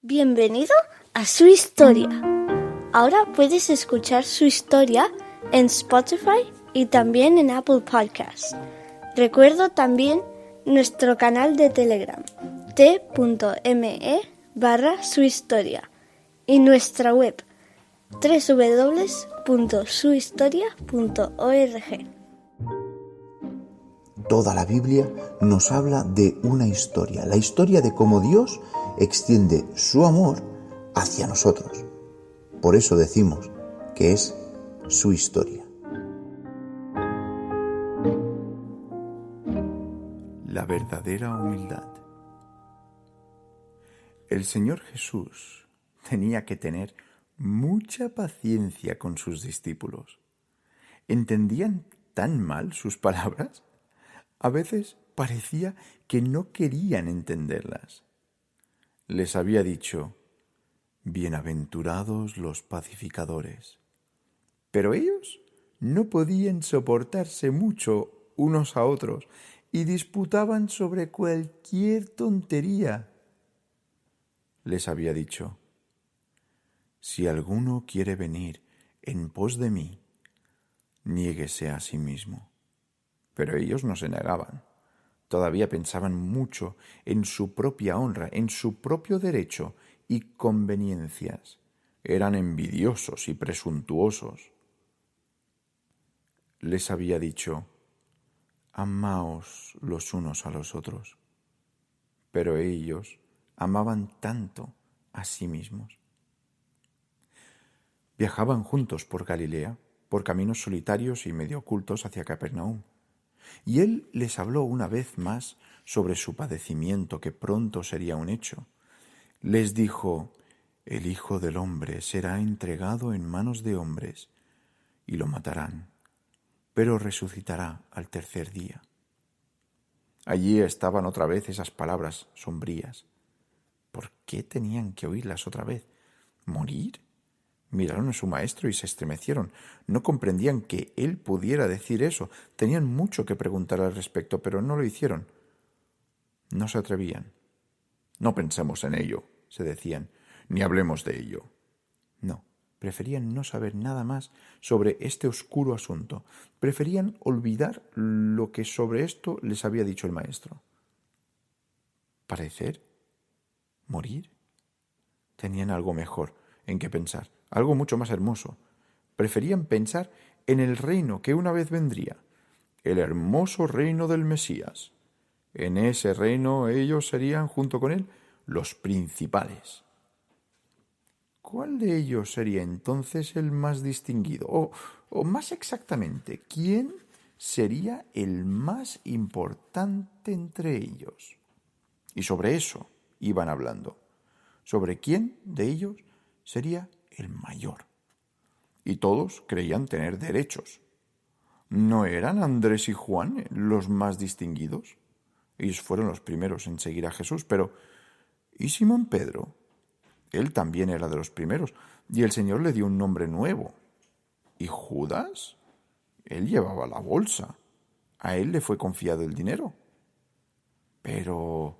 Bienvenido a Su Historia. Ahora puedes escuchar Su Historia en Spotify y también en Apple Podcasts. Recuerdo también nuestro canal de Telegram, t.me/suhistoria, y nuestra web, www.suhistoria.org. Toda la Biblia nos habla de una historia, la historia de cómo Dios extiende su amor hacia nosotros. Por eso decimos que es su historia. La verdadera humildad. El Señor Jesús tenía que tener mucha paciencia con sus discípulos. ¿Entendían tan mal sus palabras? A veces parecía que no querían entenderlas. Les había dicho: bienaventurados los pacificadores. Pero ellos no podían soportarse mucho unos a otros y disputaban sobre cualquier tontería. Les había dicho: si alguno quiere venir en pos de mí, niéguese a sí mismo. Pero ellos no se negaban. Todavía pensaban mucho en su propia honra, en su propio derecho y conveniencias. Eran envidiosos y presuntuosos. Les había dicho: amaos los unos a los otros. Pero ellos amaban tanto a sí mismos. Viajaban juntos por Galilea, por caminos solitarios y medio ocultos hacia Capernaum. Y él les habló una vez más sobre su padecimiento, que pronto sería un hecho. Les dijo: el Hijo del Hombre será entregado en manos de hombres, y lo matarán, pero resucitará al tercer día. Allí estaban otra vez esas palabras sombrías. ¿Por qué tenían que oírlas otra vez? ¿Morir? Miraron a su maestro y se estremecieron. No comprendían que él pudiera decir eso. Tenían mucho que preguntar al respecto, pero no lo hicieron. No se atrevían. No pensemos en ello, se decían, ni hablemos de ello. No, preferían no saber nada más sobre este oscuro asunto. Preferían olvidar lo que sobre esto les había dicho el maestro. ¿Parecer? ¿Morir? Tenían algo mejor en que pensar, algo mucho más hermoso. Preferían pensar en el reino que una vez vendría, el hermoso reino del Mesías. En ese reino ellos serían, junto con él, los principales. ¿Cuál de ellos sería entonces el más distinguido? O más exactamente, ¿quién sería el más importante entre ellos? Y sobre eso iban hablando, sobre quién de ellos sería el mayor. Y todos creían tener derechos. ¿No eran Andrés y Juan los más distinguidos? Ellos fueron los primeros en seguir a Jesús, pero ¿y Simón Pedro? Él también era de los primeros, y el Señor le dio un nombre nuevo. ¿Y Judas? Él llevaba la bolsa. A él le fue confiado el dinero. Pero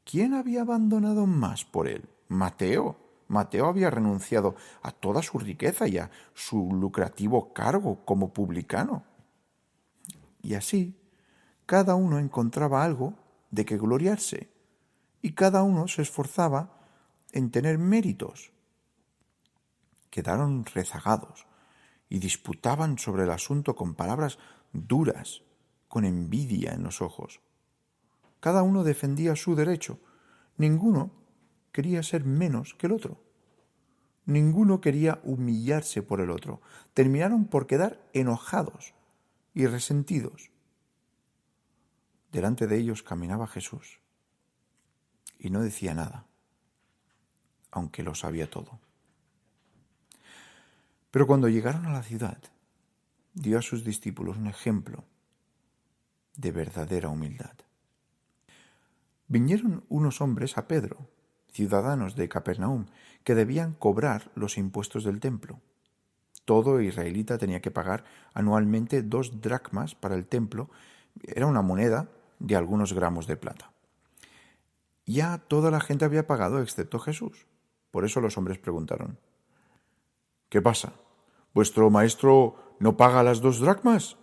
¿quién había abandonado más por él? Mateo. Mateo había renunciado a toda su riqueza y a su lucrativo cargo como publicano. Y así, cada uno encontraba algo de que gloriarse, y cada uno se esforzaba en tener méritos. Quedaron rezagados y disputaban sobre el asunto con palabras duras, con envidia en los ojos. Cada uno defendía su derecho. Ninguno quería ser menos que el otro. Ninguno quería humillarse por el otro. Terminaron por quedar enojados y resentidos. Delante de ellos caminaba Jesús y no decía nada, aunque lo sabía todo. Pero cuando llegaron a la ciudad, dio a sus discípulos un ejemplo de verdadera humildad. Vinieron unos hombres a Pedro, ciudadanos de Capernaum, que debían cobrar los impuestos del templo. Todo israelita tenía que pagar anualmente 2 dracmas para el templo. Era una moneda de algunos gramos de plata. Ya toda la gente había pagado excepto Jesús. Por eso los hombres preguntaron: ¿qué pasa? ¿Vuestro maestro no paga las 2 dracmas?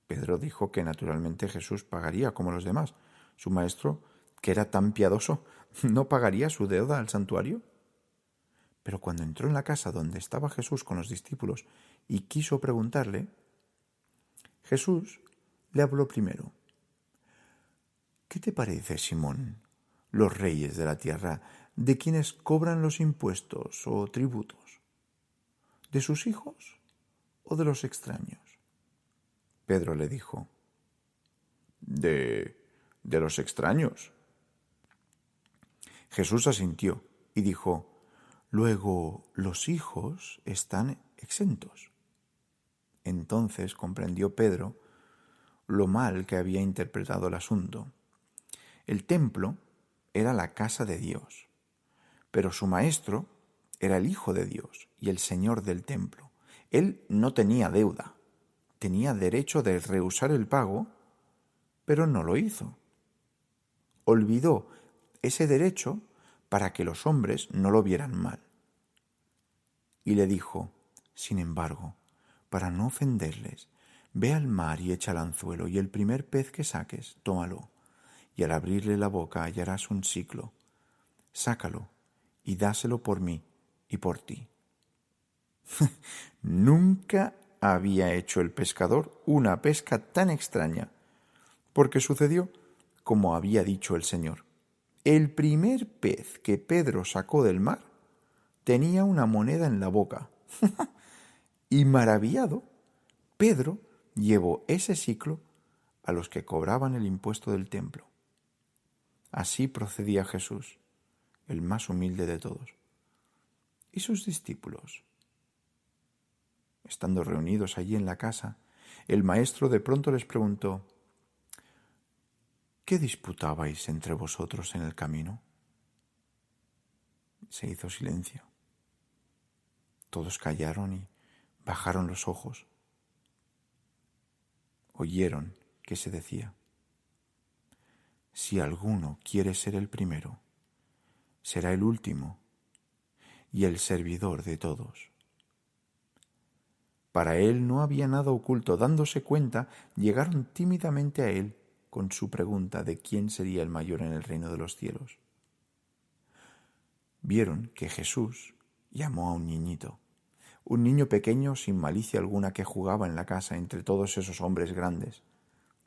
Pedro dijo que naturalmente Jesús pagaría como los demás. Su maestro, que era tan piadoso, ¿no pagaría su deuda al santuario? Pero cuando entró en la casa donde estaba Jesús con los discípulos y quiso preguntarle, Jesús le habló primero. ¿Qué te parece, Simón, los reyes de la tierra, de quienes cobran los impuestos o tributos? ¿De sus hijos o de los extraños? Pedro le dijo: de los extraños. Jesús asintió y dijo: luego los hijos están exentos. Entonces comprendió Pedro lo mal que había interpretado el asunto. El templo era la casa de Dios, pero su maestro era el Hijo de Dios y el Señor del templo. Él no tenía deuda, tenía derecho de rehusar el pago, pero no lo hizo. Olvidó ese derecho para que los hombres no lo vieran mal. Y le dijo: sin embargo, para no ofenderles, ve al mar y echa el anzuelo, y el primer pez que saques, tómalo, y al abrirle la boca hallarás un siclo. Sácalo y dáselo por mí y por ti. Nunca había hecho el pescador una pesca tan extraña, porque sucedió como había dicho el Señor. El primer pez que Pedro sacó del mar tenía una moneda en la boca. Y maravillado, Pedro llevó ese siclo a los que cobraban el impuesto del templo. Así procedía Jesús, el más humilde de todos. ¿Y sus discípulos? Estando reunidos allí en la casa, el maestro de pronto les preguntó: ¿qué disputabais entre vosotros en el camino? Se hizo silencio. Todos callaron y bajaron los ojos. Oyeron que se decía: si alguno quiere ser el primero, será el último y el servidor de todos. Para él no había nada oculto. Dándose cuenta, llegaron tímidamente a él con su pregunta de quién sería el mayor en el reino de los cielos. Vieron que Jesús llamó a un niñito, un niño pequeño sin malicia alguna que jugaba en la casa entre todos esos hombres grandes,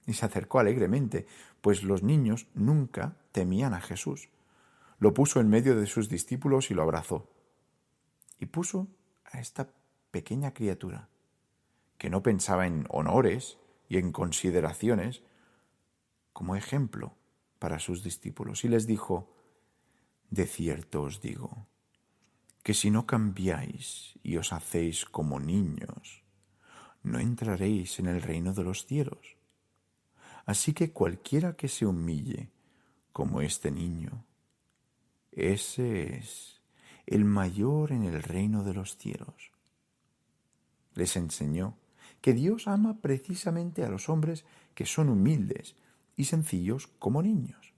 y se acercó alegremente, pues los niños nunca temían a Jesús. Lo puso en medio de sus discípulos y lo abrazó. Y puso a esta pequeña criatura, que no pensaba en honores y en consideraciones, como ejemplo para sus discípulos, y les dijo: de cierto os digo, que si no cambiáis y os hacéis como niños, no entraréis en el reino de los cielos. Así que cualquiera que se humille como este niño, ese es el mayor en el reino de los cielos. Les enseñó que Dios ama precisamente a los hombres que son humildes y sencillos como niños.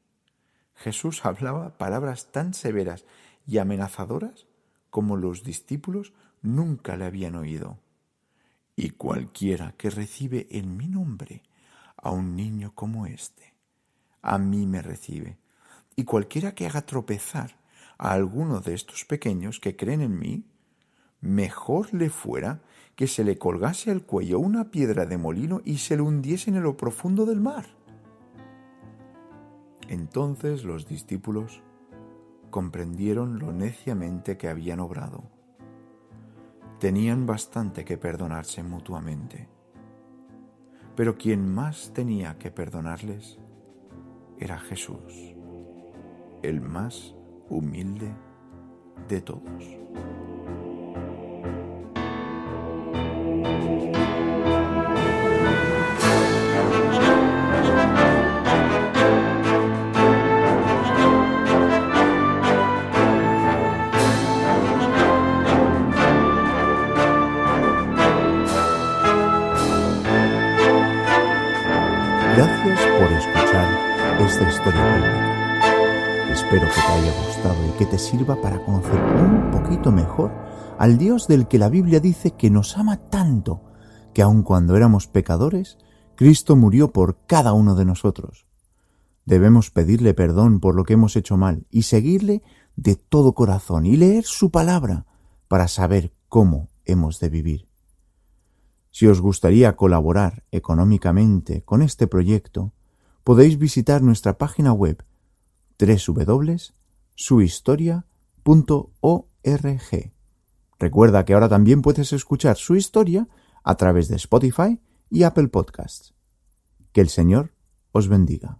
Jesús hablaba palabras tan severas y amenazadoras como los discípulos nunca le habían oído. Y cualquiera que recibe en mi nombre a un niño como este, a mí me recibe. Y cualquiera que haga tropezar a alguno de estos pequeños que creen en mí, mejor le fuera que se le colgase al cuello una piedra de molino y se lo hundiese en lo profundo del mar. Entonces los discípulos comprendieron lo neciamente que habían obrado. Tenían bastante que perdonarse mutuamente, pero quien más tenía que perdonarles era Jesús, el más humilde de todos. Gracias por escuchar esta historia bíblica. Espero que te haya gustado y que te sirva para conocer un poquito mejor al Dios del que la Biblia dice que nos ama tanto, que aun cuando éramos pecadores, Cristo murió por cada uno de nosotros. Debemos pedirle perdón por lo que hemos hecho mal y seguirle de todo corazón y leer su palabra para saber cómo hemos de vivir. Si os gustaría colaborar económicamente con este proyecto, podéis visitar nuestra página web www.suhistoria.org. Recuerda que ahora también puedes escuchar Su Historia a través de Spotify y Apple Podcasts. Que el Señor os bendiga.